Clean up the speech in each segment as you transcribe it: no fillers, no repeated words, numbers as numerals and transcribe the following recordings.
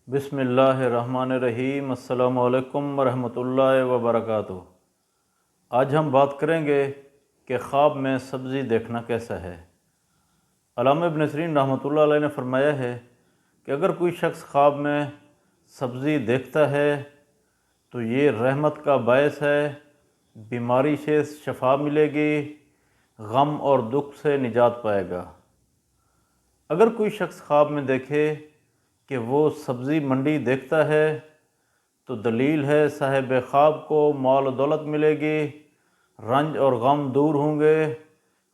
بسم اللہ الرحمن الرحیم۔ السلام علیکم ورحمۃ اللہ وبرکاتہ۔ آج ہم بات کریں گے کہ خواب میں سبزی دیکھنا کیسا ہے۔ علامہ ابن سیرین رحمۃ اللہ علیہ نے فرمایا ہے کہ اگر کوئی شخص خواب میں سبزی دیکھتا ہے تو یہ رحمت کا باعث ہے، بیماری سے شفا ملے گی، غم اور دکھ سے نجات پائے گا۔ اگر کوئی شخص خواب میں دیکھے کہ وہ سبزی منڈی دیکھتا ہے تو دلیل ہے صاحب خواب کو مال و دولت ملے گی، رنج اور غم دور ہوں گے،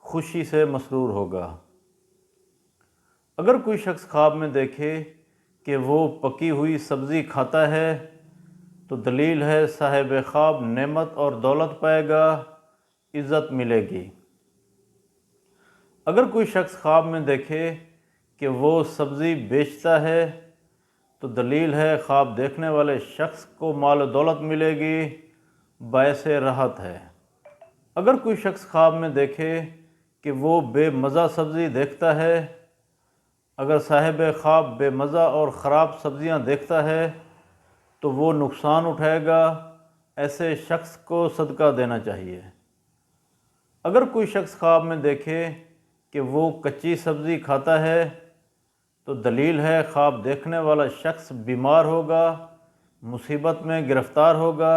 خوشی سے مسرور ہوگا۔ اگر کوئی شخص خواب میں دیکھے کہ وہ پکی ہوئی سبزی کھاتا ہے تو دلیل ہے صاحب خواب نعمت اور دولت پائے گا، عزت ملے گی۔ اگر کوئی شخص خواب میں دیکھے کہ وہ سبزی بیچتا ہے تو دلیل ہے خواب دیکھنے والے شخص کو مال و دولت ملے گی، باعث راحت ہے۔ اگر کوئی شخص خواب میں دیکھے کہ وہ بے مزہ سبزی دیکھتا ہے، اگر صاحب خواب بے مزہ اور خراب سبزیاں دیکھتا ہے تو وہ نقصان اٹھائے گا، ایسے شخص کو صدقہ دینا چاہیے۔ اگر کوئی شخص خواب میں دیکھے کہ وہ کچی سبزی کھاتا ہے تو دلیل ہے خواب دیکھنے والا شخص بیمار ہوگا، مصیبت میں گرفتار ہوگا،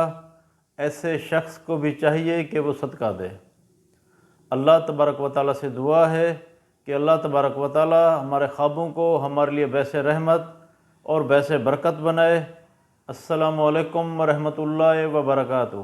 ایسے شخص کو بھی چاہیے کہ وہ صدقہ دے۔ اللہ تبارک و تعالیٰ سے دعا ہے کہ اللہ تبارک و تعالیٰ ہمارے خوابوں کو ہمارے لیے باعث رحمت اور باعث برکت بنائے۔ السلام علیکم ورحمۃ اللہ وبرکاتہ۔